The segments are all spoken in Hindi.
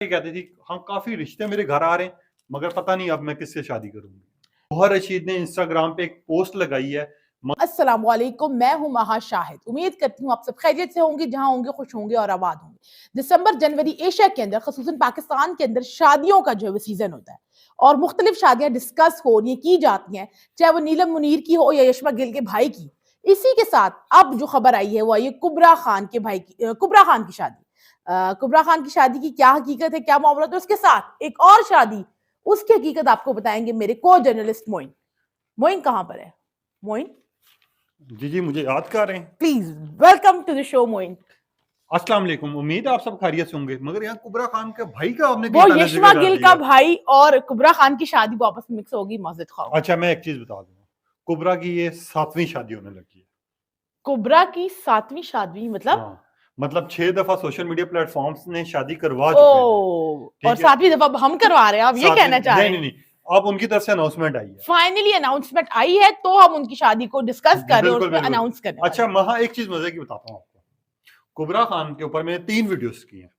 कहती थी हाँ काफी रिश्ते मेरे घर आ रहे हैं मगर पता नहीं अब मैं किससे शादी करूंगी। गौहर रशीद ने इंस्टाग्राम पे एक पोस्ट लगाई है। अस्सलाम वालेकुम, मैं हूं महा शाहिद। उम्मीद करती हूँ आप सब खैरियत से होंगे, जहां होंगे खुश होंगे और आबाद होंगे। दिसंबर जनवरी एशिया के अंदर, खसूसन पाकिस्तान के अंदर शादियों का जो है सीजन होता है और मुख्तलिफ शादियां डिस्कस हो रही की जाती हैं, चाहे वो नीलम मुनीर की हो या यशमा गिल के भाई की। इसी के साथ अब जो खबर आई है वो आई है कुबरा खान के भाई की, कुबरा खान की शादी। कुबरा खान की शादी की क्या हकीकत है, क्या मामला, तो उसके साथ एक और शादी, उसकी हकीकत आपको बताएंगे मेरे को जर्नलिस्ट मोइन। मोइन कहां पर है? मोइन, जी मुझे याद कर रहे हैं। Please welcome to the show Moin. अस्सलाम वालेकुम, उम्मीद है आप सब खैरियत से होंगे मगर यहाँ कुबरा खान के भाई का आपने वो यशमा गिल का भाई और कुबरा खान की शादी वापस मिक्स होगी, मस्जिद खाओ। अच्छा मैं एक चीज बता दूंगा, कुबरा की ये 7वीं शादी होने लगी है। कुबरा की 7वीं शादी मतलब? हाँ, मतलब 6 दफा सोशल मीडिया प्लेटफॉर्म्स ने शादी करवा ओ, चुके हैं। और 7वीं दफा हम करवा रहे हैं, आप ये कहना चाह रहे हैं? नहीं, अब उनकी तरफ से अनाउंसमेंट आई है। फाइनली अनाउंसमेंट आई है तो हम उनकी शादी को डिस्कस कर रहे हैं, उसमें अनाउंस करने। अच्छा महा, एक चीज मजे की बताता हूँ आपको। कुबरा खान के ऊपर मैंने 3 वीडियोस की हैं,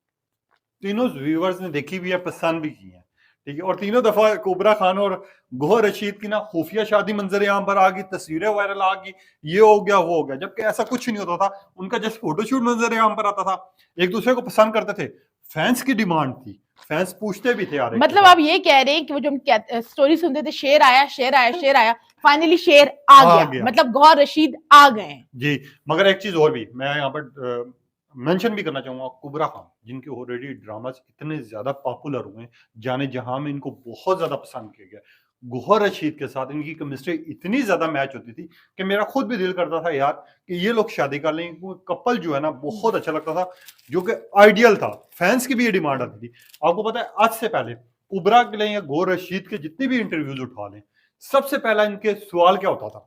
तीनों व्यूअर्स ने देखी भी है, पसंद भी की है, ठीक है। और तीनों दफा कुबरा खान और गौहर रशीद की ना खुफिया शादी मंजर आम पर आ गई, तस्वीरें वायरल आ गई, ये हो गया वो हो गया, जबकि ऐसा कुछ नहीं होता था। उनका जस्ट फोटोशूट मंजर आम पर आता था, एक दूसरे को पसंद करते थे, फैंस की डिमांड थी, फैंस पूछते भी थे। मतलब आप ये कह रहे हैं कि वो जो हम स्टोरी सुनते थे, शेर आया शेर आया शेर आया, फाइनली शेर आ गया, मतलब गौहर रशीद आ गए जी। मगर एक चीज और भी मैं यहाँ पर मेंशन भी करना चाहूंगा, कुबरा खान जिनके ऑलरेडी ड्रामास इतने ज्यादा पॉपुलर हुए, जाने जहां में इनको बहुत ज्यादा पसंद किया गया, गौहर रशीद के साथ इनकी केमिस्ट्री इतनी ज्यादा मैच होती थी कि मेरा खुद भी दिल करता था यार कि ये लोग शादी कर लें। कपल जो है ना बहुत अच्छा लगता था, जो कि आइडियल था, फैंस की भी ये डिमांड आती थी। आपको पता है आज से पहले कुबरा के लिए या गौहर रशीद के जितने भी इंटरव्यूज उठा लें, सबसे पहला इनके सवाल क्या होता था,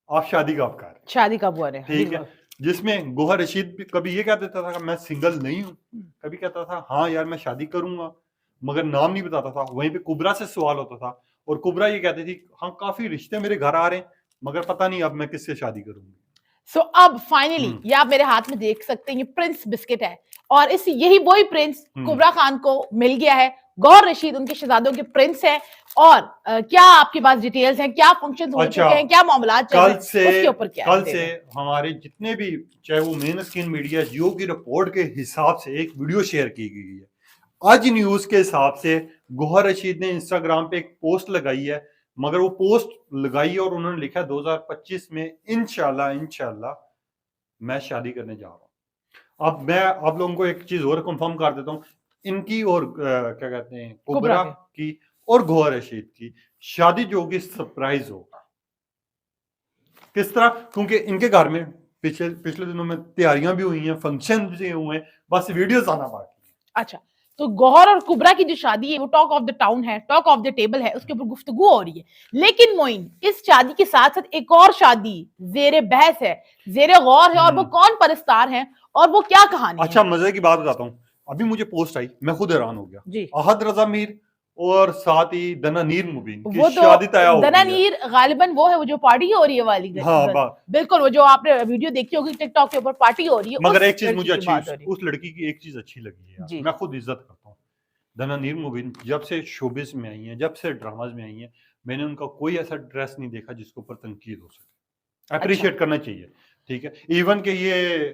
आप शादी कब कर रहे हैं, शादी कब हो रहे हैं, ठीक है। जिसमें गौहर रशीद कभी ये कह देता था कि मैं सिंगल नहीं हूं, कभी कहता था हाँ यार मैं शादी करूंगा, मगर नाम नहीं बताता था। वहीं पे कुबरा से सवाल होता था और कुबरा ये कहती थी हाँ काफी रिश्ते मेरे घर आ रहे हैं मगर पता नहीं अब मैं किससे शादी करूंगी। सो अब फाइनली ये आप मेरे हाथ में देख सकते हैं, ये प्रिंस बिस्किट है और इस यही वही प्रिंस कुबरा खान को मिल गया है। गौहर रशीद उनके शहजादों के प्रिंस हैं। और क्या आपके पास डिटेल्स हैं, क्या फंक्शन हो चुके हैं, क्या मामला चल रहे हैं, उसके ऊपर क्या कल से हमारे जितने भी, चाहे वो मेन स्क्रीन मीडिया, जियो की रिपोर्ट के हिसाब से एक वीडियो शेयर की गई है। आज न्यूज के हिसाब से गौहर रशीद ने इंस्टाग्राम पे एक पोस्ट लगाई है, मगर वो पोस्ट लगाई और उन्होंने लिखा 2025 में इंशाल्लाह मैं शादी करने जा रहा हूं। अब मैं आप लोगों को एक चीज और कंफर्म कर देता हूं, इनकी और क्या कहते हैं कुबरा की और गौहर रशीद की शादी जो होगी सरप्राइज होगा। किस तरह? क्योंकि इनके घर में पिछले दिनों में तैयारियां भी हुई हैं, फंक्शन भी हुए हैं, बस वीडियोस आना बाकी है। अच्छा, तो गौहर और कुबरा की जो शादी है वो टॉक ऑफ द टाउन है, टॉक ऑफ द टेबल है, उसके ऊपर गुफ्तगू हो रही है। लेकिन मोइन, इस शादी के साथ साथ एक और शादी जेरे बहस है, जेरे गौर है, और वो कौन परस्तार है और वो क्या कहानी अच्छा है? मजे की बात बताता हूँ, अभी मुझे पोस्ट आई, मैं खुद हैरान हो गया जी। अहद रजा मीर और साथ ही दनानीर मुबीन की वो शादी तय हो गई है। दनानीर गालिबन वो है वो जो पार्टी हो रही है वाली। हाँ, बिल्कुल, वो जो आपने वीडियो देखी होगी टिकटॉक के ऊपर पार्टी हो रही है। मगर एक चीज मुझे अच्छी, उस लड़की की एक चीज अच्छी लगी है, मैं खुद इज्जत करता हूँ। दनानीर मुबीन जब से शोबिस में आई है, जब से ड्रामाज में आई है, मैंने उनका कोई ऐसा ड्रेस नहीं देखा जिसके ऊपर तनकीद हो सके। अप्रिशिएट करना चाहिए, ठीक है। इवन के ये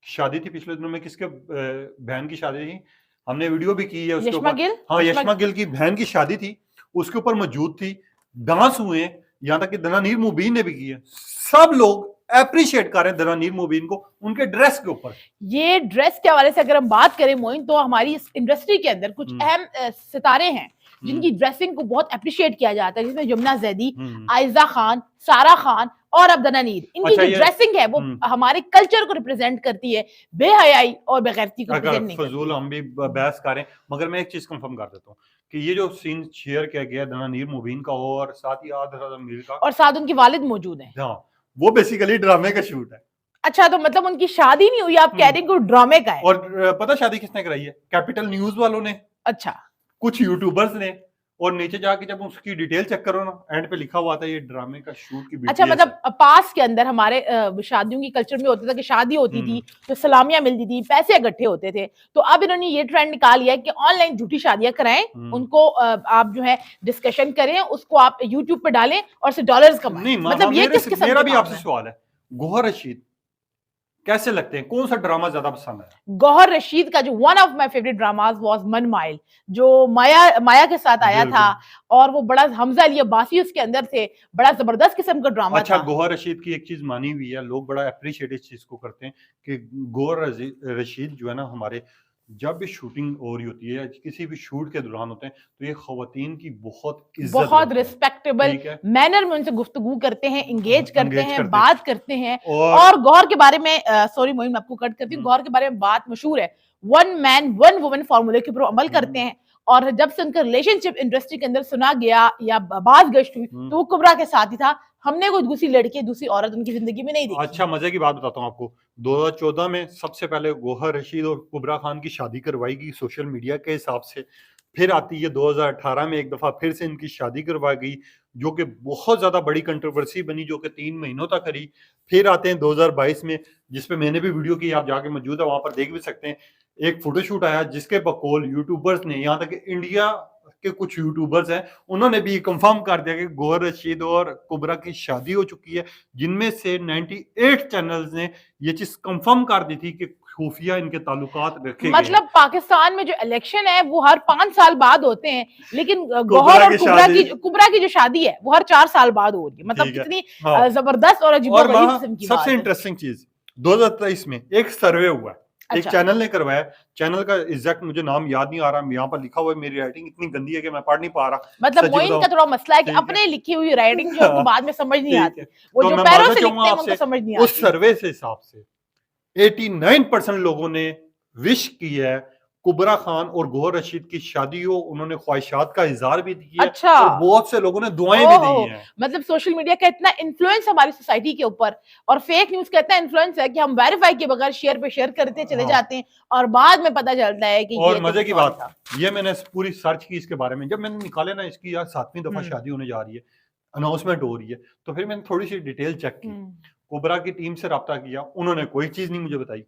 शादी थी पिछले दिनों में, किसके बहन की शादी थी, हमने वीडियो भी की है उसके ऊपर। हाँ, यशमा गिल की बहन की शादी थी, उसके ऊपर मौजूद थी, डांस हुए, यहाँ तक कि दनानीर मुबीन ने भी की है। सब लोग अप्रिशिएट कर रहे हैं दनानीर मुबीन को उनके ड्रेस के ऊपर। ये ड्रेस के हवाले से अगर हम बात करें मोइन, तो हमारी इस इंडस्ट्री के अंदर कुछ अहम सितारे हैं जिनकी ड्रेसिंग को बहुत अप्रिशिएट किया जाता है, जिसमें यमुना जैदी, आयजा खान, सारा खान और अब दनानीर। इनकी जो ड्रेसिंग है वो हमारे कल्चर को रिप्रेजेंट करती है, बेहयाई और बेगैरती को रिप्रेजेंट नहीं करती। फजूल हम भी बहस करें, मगर मैं एक चीज कंफर्म कर देता हूँ कि ये जो सीन शेयर किया गया दनानीर मुबीन का और साथ ही आदमीर का, और साथ उनके वालिद मौजूद हैं, हाँ, वो बेसिकली ड्रामे का शूट है। अच्छा, तो मतलब उनकी शादी नहीं हुई, आप कह रहे हैं ड्रामे का है। और पता शादी किसने कराई है? कैपिटल न्यूज वालों ने, अच्छा, कुछ यूट्यूबर्स ने और नीचे जाके जब उसकी डिटेल चेक करो ना, एंड पे लिखा हुआ था ये ड्रामे का शूट की अच्छा, BTS मतलब है। पास के अंदर हमारे शादियों की कल्चर में होता था कि शादी होती थी तो सलामियां मिलती थी, पैसे इकट्ठे होते थे। तो अब इन्होंने ये ट्रेंड निकाल लिया है कि ऑनलाइन झूठी शादियां कराएं, उनको आप जो है डिस्कशन करें, उसको आप यूट्यूब पे डालें और से डॉलर्स कमाएं। नहीं मतलब ये किस किस्म मेरा के भी काम आपसे है? सवाल है, गौहर रशीद कैसे लगते हैं, कौन सा ड्रामा ज्यादा पसंद है? गौहर रशीद का जो one of my favourite dramas was मन माइल, जो माया के साथ आया था, बिल्कुल। और वो बड़ा हमजा अली अब्बासी उसके अंदर थे, बड़ा जबरदस्त किस्म का ड्रामा अच्छा, था। गौहर रशीद की एक चीज मानी हुई है, लोग बड़ा अप्रिशिएट इस चीज को करते हैं कि रशीद जो है ना हमारे, जब भी शूटिंग हो रही होती है या किसी भी शूट के दौरान होते हैं तो ये खवातीन की बहुत इज्जत बहुत करते हैं। रिस्पेक्टेबल ठीक है, मैनर में उनसे गुफ्तगू करते हैं, एंगेज करते एंगेज हैं, करते हैं। बात करते हैं। और और गौहर के बारे में सॉरी मोइन, मैं आपको कट करती हूँ, गौहर के बारे में बात मशहूर है, वन मैन वन वुमन फॉर्मूले के ऊपर अमल करते हैं। और जब से उनका रिलेशनशिप इंडस्ट्री के अंदर सुना गया या बात गश्त हुई तो वो कुबरा के साथ ही था। हमने कोई दूसरी लड़की, दूसरी औरत उनकी जिंदगी में नहीं देखी। अच्छा, मजे की बात बताता हूँ आपको, 2014 में सबसे पहले गौहर रशीद और कुबरा खान की शादी करवाई गई सोशल मीडिया के हिसाब से। फिर आती है 2018 में एक दफा फिर से इनकी शादी करवाई गई, जो कि बहुत ज्यादा बड़ी कंट्रोवर्सी बनी, जो कि 3 महीनों तक रही। फिर आते हैं 2022 में, जिसपे मैंने भी वीडियो की, आप जाके मौजूद है वहां पर देख भी सकते हैं। एक फोटोशूट आया जिसके बकौल यूट्यूबर्स ने, यहाँ तक कि इंडिया के कुछ यूट्यूबर्स हैं, उन्होंने भी कंफर्म कर दिया कि गौहर रशीद और कुबरा की शादी हो चुकी है, जिनमें से 98 चैनल्स ने ये चीज कंफर्म कर दी थी कि खुफिया इनके ताल्लुकात रखे गए हैं। मतलब पाकिस्तान में जो इलेक्शन है वो हर 5 साल बाद होते हैं, लेकिन गौहर कुबरा और की शादी, कुबरा की जो शादी है वो हर 4 साल बाद हो रही है। मतलब ठीक है। कितनी हाँ, जबरदस्त और और अजीबोगरीब वहां किस्म की बात सबसे है। इंटरेस्टिंग चीज 2023 में एक सर्वे हुआ है, एक अच्छा, चैनल ने करवाया। चैनल का एग्जैक्ट मुझे नाम याद नहीं आ रहा, यहाँ पर लिखा हुआ है, मेरी राइटिंग इतनी गंदी है कि मैं पढ़ नहीं पा रहा, मतलब सच्ची मोइन बताऊं। का थोड़ा मसला है कि ठीक है, अपने लिखी हुई राइटिंग जो है उनको बाद में समझ नहीं ठीक आती, है, वो तो जो मैं पैरों मानना से चाहूंगा लिखते हैं उनको आपसे, समझ नहीं उस आती। सर्वे से हिसाब से 89% लोगों ने विश की है कुबरा खान और गौहर रशीद की शादी हो, उन्होंने ख्वाहिशात का इजहार भी किया है, अच्छा, और बहुत से लोगों ने दुआएं भी दी हैं। मतलब सोशल मीडिया का इतना इन्फ्लुएंस हमारी सोसाइटी के ऊपर, और फेक न्यूज का इतना इन्फ्लुएंस है कि हम वेरीफाई के बगैर शेयर पे शेयर करते चले हाँ। जाते हैं और बाद में पता चलता है कि और ये मजे तो की कुछ और बात, था। ये मैंने पूरी सर्च की इसके बारे में, जब मैंने निकाले ना इसकी यार 7वीं दफा शादी होने जा रही है, अनाउंसमेंट हो रही है, तो फिर मैंने थोड़ी सी डिटेल चेक की, कुबरा की टीम से रब्ता किया, उन्होंने कोई चीज नहीं मुझे बताई।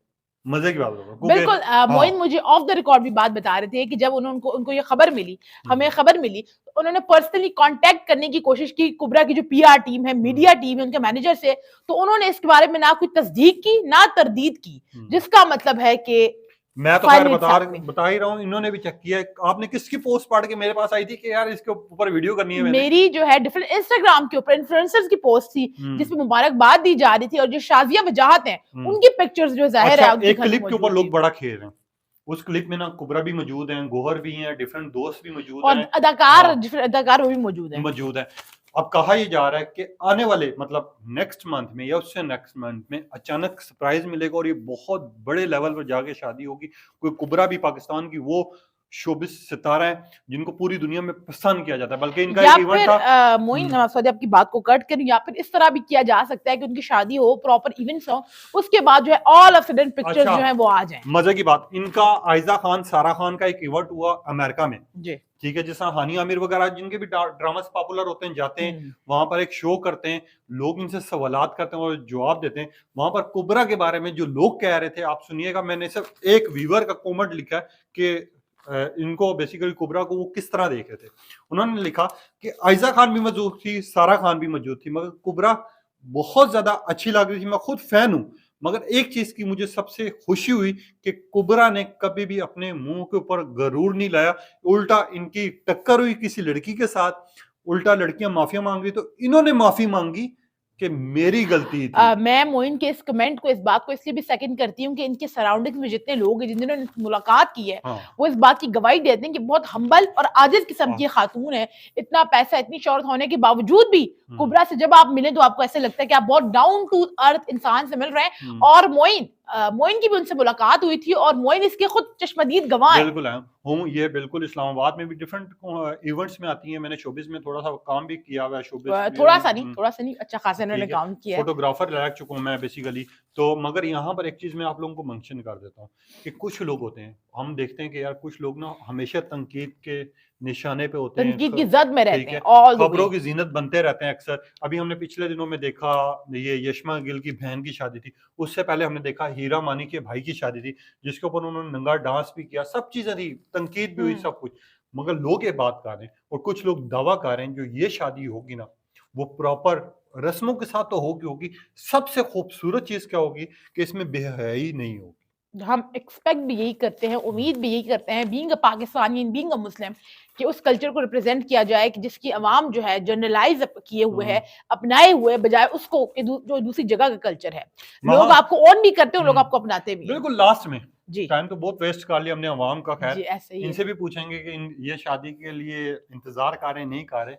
मजे की बात बताऊं, बिल्कुल मोइन हाँ, मुझे ऑफ द रिकॉर्ड भी बात बता रहे थे कि जब उनको उनको ये खबर मिली, हमें खबर मिली, तो उन्होंने पर्सनली कांटेक्ट करने की कोशिश की कुबरा की जो पीआर टीम है, मीडिया टीम है, उनके मैनेजर से, तो उन्होंने इसके बारे में ना कोई तस्दीक की ना तरदीद की, जिसका मतलब है कि मैं तो खैर बता ही रहा हूँ, इन्होंने भी चेक किया है। आपने किसकी पोस्ट पढ़ के मेरे पास आई थी कि यार इसके ऊपर वीडियो करनी है? मेरी जो है डिफरेंट इंस्टाग्राम के ऊपर इन्फ्लुएंसर्स की पोस्ट थी जिसमें मुबारकबाद दी जा रही थी, और जो शाजिया वजाहत हैं उनकी पिक्चर्स जो जाहिर है एक क्लिप के ऊपर लोग बड़ा खेल रहे हैं, उस क्लिप में ना कुबरा भी मौजूद हैं, गौहर भी हैं, डिफरेंट दोस्त भी मौजूद और हैं, अदाकार वो भी मौजूद है। अब कहा यह जा रहा है कि आने वाले मतलब नेक्स्ट मंथ में या उससे नेक्स्ट मंथ में अचानक सरप्राइज मिलेगा और ये बहुत बड़े लेवल पर जाके शादी होगी। कोई कुबरा भी पाकिस्तान की वो शोबिस सितारा है जिनको पूरी दुनिया में पसंद किया जाता है, बल्कि इनका या एक इवेंट था। मोइन आपकी बात को कट करूं, या फिर इस तरह भी किया जा सकता है कि उनकी शादी हो, प्रॉपर इवेंट्स हो, उसके बाद जो है ऑल ऑफ सडन पिक्चर्स जो है वो आ जाएं। मजे की बात, इनका आयजा खान सारा खान का एक इवेंट हुआ अमेरिका में, जी ठीक है, जैसा हानी आमिर वगैरह जिनके भी ड्रामास पॉपुलर होते हैं, जाते हैं वहां पर एक शो करते हैं, लोग इनसे सवालात करते हैं और जवाब देते हैं। वहां पर कुबरा के बारे में जो लोग कह रहे थे, आप सुनिएगा, मैंने सिर्फ एक व्यूअर का कमेंट लिखा है कि इनको बेसिकली कुबरा को वो किस तरह देख रहे थे। उन्होंने लिखा कि आयजा खान भी मौजूद थी, सारा खान भी मौजूद थी, मगर कुबरा बहुत ज्यादा अच्छी लग रही थी, मैं खुद फैन हूं, मगर एक चीज की मुझे सबसे खुशी हुई कि कुबरा ने कभी भी अपने मुंह के ऊपर गरूर नहीं लाया, उल्टा इनकी टक्कर हुई किसी लड़की के साथ, उल्टा लड़कियां माफिया मांग रही तो इन्होंने माफी मांगी कि मेरी गलती थी। मैं मोइन के इस कमेंट को, इस बात को इसलिए भी सेकंड करती हूँ कि इनके सराउंडिंग्स में जितने लोग हैं जिन्होंने मुलाकात की है, वो इस बात की गवाही देते हैं कि बहुत हम्बल और आजिज किस्म की खातून है। इतना पैसा, इतनी शोहरत होने के बावजूद भी कुबरा से जब आप मिले तो आपको ऐसे लगता है कि आप बहुत डाउन टू अर्थ इंसान से मिल रहे हैं। और मोइन की भी उनसे मुलाकात हुई थी और मोइन इसके खुद चश्मदीद गवाह है। बिल्कुल हूँ, ये बिल्कुल इस्लामाबाद में भी डिफरेंट इवेंट्स में आती हैं। मैंने शोबिस में थोड़ा सा काम भी किया हुआ है, शोबिस थोड़ा सा नहीं, अच्छा खासा इन्होंने काम किया है। फोटोग्राफर रह चुका हूँ मैं बेसिकली, तो मगर यहाँ पर एक चीज मैं आप लोगों को मेंशन कर देता हूँ कि कुछ लोग होते हैं, हम देखते हैं कि यार कुछ लोग ना हमेशा तनकीद के निशाने पे होते हैं, तनकीद की जद में रहते ठीक हैं है, ऑल द खबरों वे। की जीनत बनते रहते हैं अक्सर। अभी हमने पिछले दिनों में देखा ये यशमा गिल की बहन की शादी थी, उससे पहले हमने देखा हीरा मानी के भाई की शादी थी जिसके ऊपर उन्होंने नंगा डांस भी किया, सब चीजें थी, तनकीद भी हुई, सब कुछ। मगर लोग ये बात कर रहे हैं और कुछ लोग दावा कर रहे हैं जो ये शादी होगी ना वो प्रॉपर रस्मों के साथ तो होगी होगी। सबसे खूबसूरत चीज क्या होगी कि इसमें बेहयाई नहीं होगी। हम एक्सपेक्ट भी यही करते हैं, उम्मीद भी यही करते हैं, being a Pakistani and being a Muslim, कि उस कल्चर को रिप्रेजेंट किया जाए कि जिसकी अवाम जो है जनरलाइज किए हुए है, अपनाए हुए, बजाय उसको कि जो दूसरी जगह का कल्चर है। लोग आपको ऑन भी करते हैं, लोग आपको अपनाते भी हैं। बिल्कुल लास्ट में जी टाइम तो बहुत वेस्ट कर लिया हमने अवाम का। खैर जी, ऐसे ही है। इनसे भी पूछेंगे कि ये शादी के लिए इंतजार कर रहे हैं नहीं कर रहे।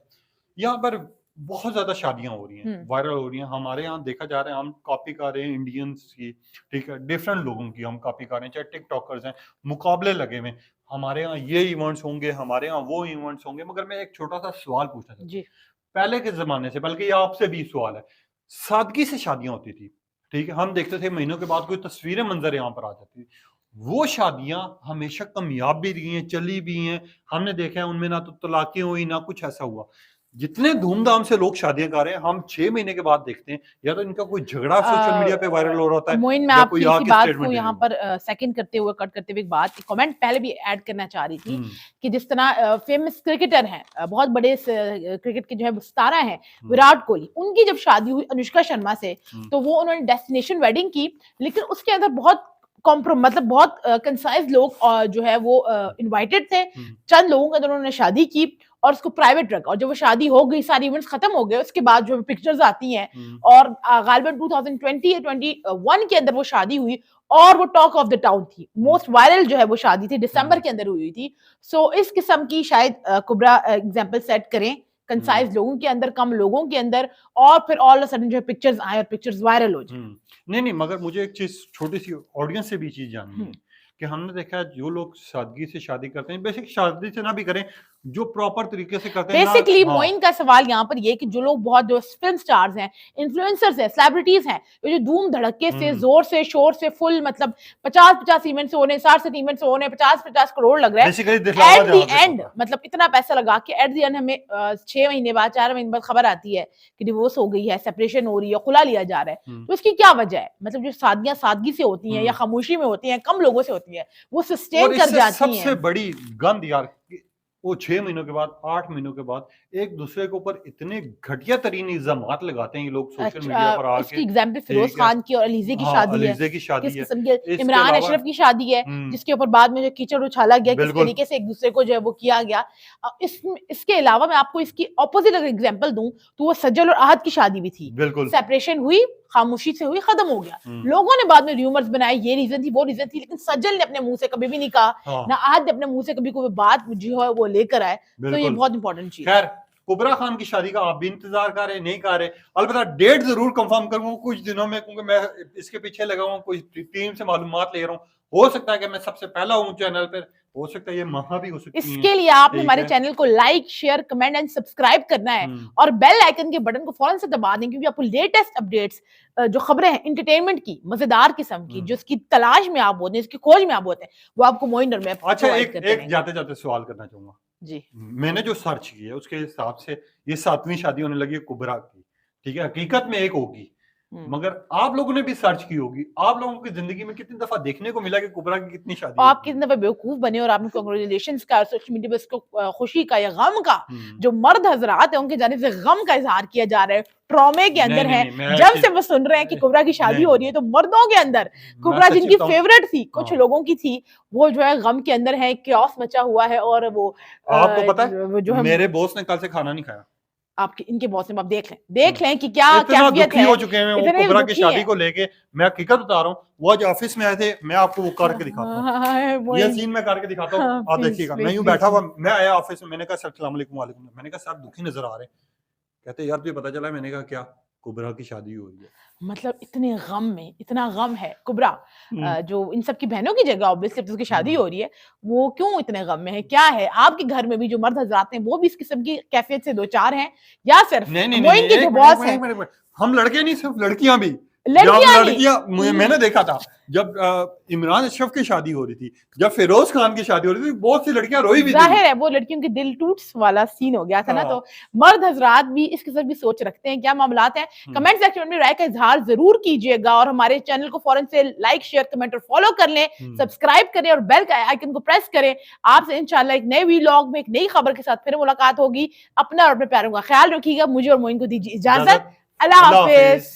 यहाँ पर बहुत ज्यादा शादियां हो रही हैं, वायरल हो रही हैं, हमारे यहाँ देखा जा रहा है, हम कॉपी कर रहे हैं इंडियंस की, ठीक है, डिफरेंट लोगों की हम कॉपी कर रहे हैं, चाहे टिकटॉकर्स हैं, मुकाबले लगे हुए हैं, हमारे यहाँ ये इवेंट्स होंगे, हमारे यहाँ वो इवेंट्स होंगे। मगर मैं एक छोटा सा सवाल पूछना चाहता हूँ, पहले के जमाने से, बल्कि ये आपसे भी सवाल है, सादगी से शादियां होती थी, ठीक है, हम देखते थे महीनों के बाद कोई तस्वीरें मंजर यहाँ पर आ जाती थी। वो शादियां हमेशा कामयाब भी रही हैं, चली भी हैं, हमने देखा है उनमें ना तो तलाकें हुई ना कुछ ऐसा हुआ। जितने धूमधाम से लोग शादियां कर रहे हैं, हम 6 महीने के बाद देखते हैं या तो इनका कोई झगड़ा सोशल मीडिया पे वायरल हो रहा होता है मोइन, मैं या आपकी कोई इसी आके बात स्टेटमेंट को दे यहाँ रहा पर सेकंड करते हुए, कट करते हुए एक बात, कमेंट पहले भी ऐड करना चाह रही थी हम्म, कि जिस तरह फेमस क्रिकेटर हैं, बहुत बड़े क्रिकेट के जो है सितारा हैं, विराट कोहली, उनकी जब शादी हुई अनुष्का शर्मा से, तो वो उन्होंने डेस्टिनेशन वेडिंग की, लेकिन उसके अंदर बहुत मतलब बहुत कंसाइज लोग जो है वो इनवाइटेड थे, चंद लोगों के अंदर उन्होंने शादी की और उसको प्राइवेट रखा। और जब वो शादी हो गई, सारी इवेंट्स खत्म हो गए, उसके बाद जो पिक्चर्स आती हैं और गालिबन 2020 या 21 के अंदर वो शादी हुई और वो टॉक ऑफ द टाउन थी, मोस्ट वायरल जो है वो शादी थी, दिसंबर के अंदर हुई थी। सो इस किस्म की शायद कुबरा एग्जांपल सेट करें कंसाइज लोगों के अंदर, कम लोगों के अंदर, और फिर ऑल ऑफ सडन जो है पिक्चर्स आए और पिक्चर्स वायरल हो जाए। नहीं, मगर मुझे एक चीज छोटी सी ऑडियंस से भी चीज जाननी है कि हमने देखा है जो लोग सादगी से शादी करते हैं, बेसिक शादी से ना भी करें, जो प्रॉपर तरीके से करते हैं बेसिकली मोइन का सवाल यहाँ पर ये कि जो लोग बहुत जो फिल्म स्टार्स हैं, इन्फ्लुएंसर्स हैं, सेलिब्रिटीज हैं, जो धूम धड़के से, जोर से, शोर से, फुल मतलब 50-50 इवेंट्स होने, 60 इवेंट्स होने, 50-50 करोड़ लग रहा है एट द एंड, मतलब इतना पैसा लगा के एट द एंड हमें 6 महीने बाद, 4 महीने बाद खबर आती है कि डिवोर्स हो गई है, सेपरेशन हो रही है, खुला लिया जा रहा है। तो इसकी क्या वजह है? मतलब जो शादियां सादगी से होती हैं या खामोशी में होती हैं, कम लोगों से होती हैं, वो सस्टेन कर जाती हैं। सबसे बड़ी गंद यार, वो 6 महीनों के बाद, 8 महीनों के बाद एक दूसरे के ऊपर इतने घटिया तरीन इल्जामात लगाते हैं ये लोग सोशल मीडिया पर आके। इसकी एग्जांपल फिरोज खान की और अलीजे की शादी है, अलीजे की शादी है, किस किस्म के इमरान अशरफ की शादी है, जिसके ऊपर बाद में जो कीचड़ उछाला गया, किस तरीके से एक दूसरे को जो है वो किया गया। इसके अलावा मैं आपको इसकी ऑपोजिट अगर एग्जांपल दूं तो वो सज्जल और आहद की शादी भी थी, सेपरेशन हुई, खामोशी से हुई, खत्म हो गया। लोगों ने बाद में र्यूमर्स बनाए, ये रीजन थी, वो रीजन थी, लेकिन सज्जल ने अपने मुंह से कभी भी नहीं कहा, ना आहद ने अपने मुंह से कभी कोई बात जो है वो लेकर आए। तो ये बहुत इंपॉर्टेंट चीज है। कुबरा खान की शादी का आप भी इंतजार कर रहे, नहीं कर रहे, अलबत्ता डेट जरूर कंफर्म करूंगा कुछ दिनों में, क्योंकि मैं इसके पीछे लगा हूं, कुछ टीम से मालूमात ले रहा हूं। हो सकता है कि मैं सबसे पहला हूं चैनल पर, हो सकता है ये महा भी हो सकती है। इसके लिए आपने हमारे चैनल को like, share, comment and subscribe करना है और बेल आइकन के बटन को फौरन से दबा दें, क्योंकि आपको लेटेस्ट अपडेट्स, जो खबरें हैं इंटरटेनमेंट की, मजेदार किस्म की, जो इसकी तलाश में आप होते हैं, इसकी खोज में आप होते हैं, वो आपको मोइन और मैं अच्छा एक जाते जाते सवाल करना चाहूंगा जी। मैंने जो सर्च किया है उसके हिसाब से ये 7वीं शादी होने लगी है कुबरा की, ठीक है, हकीकत में एक होगी, मगर आप लोगों ने भी सर्च की होगी, आप लोगों की जिंदगी में कितनी दफा देखने को मिला कि कुबरा की कितनी शादी, आप कितनी दफा बेवकूफ बने और आपने कांग्रेचुलेशंस का, सोशल मीडिया पे इसको खुशी का या गम का, जो मर्द हजरात है उनके जाने से गम का इजहार किया जा रहा है, ट्रॉमे के अंदर है। जब से वो सुन रहे हैं कि कुबरा की शादी हो रही है, तो मर्दों के अंदर कुबरा जिनकी फेवरेट थी, कुछ लोगों की थी, वो जो है गम के अंदर है, क्योस मचा हुआ है। और वो आपको पता है जो मेरे बॉस ने कल से खाना नहीं खाया, आपके इनके बॉस ने, आप देख लें कि क्या कैफियत है। हो चुके हैं वो कुबरा की शादी को लेके। मैं हकीकत बता रहा हूँ, वो आज ऑफिस में आए थे, मैं आपको वो करके दिखाता हूँ, ये सीन मैं करके दिखाता हूँ, आप देखिएगा। मैं यूं बैठा हुआ, मैं आया ऑफिस में, मैंने कहा सर अस्सलाम वालेकुम। वालेकुम। मैंने कहा सर दुखी नजर आ रहे हैं। कहते यार तुझे पता चला? मैंने कहा क्या? कुबरा की शादी हुई है। मतलब इतने गम में, इतना गम है कुबरा, जो इन सब की बहनों की जगह ऑब्वियसली उसकी शादी हो रही है, वो क्यों इतने गम में है? क्या है आपके घर में भी जो मर्द हजरात हैं वो भी इस किस्म की कैफियत से दो चार हैं, या सिर्फ मोइन के जो बॉस हैं? हम लड़के नहीं, सिर्फ लड़कियां भी लड़कियां नहीं। मैंने देखा था जब इमरान अशरफ की शादी हो रही थी, जब फिरोज खान की शादी हो रही थी, बहुत सी लड़कियां रोई भी थी। जाहिर है वो लड़कियों के दिल टूट्स वाला सीन हो गया था ना। हाँ। तो मर्द हजरात भी इस किस्म की सोच रखते हैं, क्या मामलात हैं, कमेंट सेक्शन में राय का इजहार जरूर कीजिएगा और हमारे चैनल को फौरन से लाइक शेयर कमेंट और फॉलो कर लें, सब्सक्राइब करें और बेल का आइकन को प्रेस करें। आपसे इंशाल्लाह एक नए व्लॉग में एक नई खबर के साथ फिर मुलाकात होगी। अपना और अपने प्यारों का ख्याल रखिएगा। मुझे और मोइन को दीजिए इजाजत। अल्लाह हाफिज।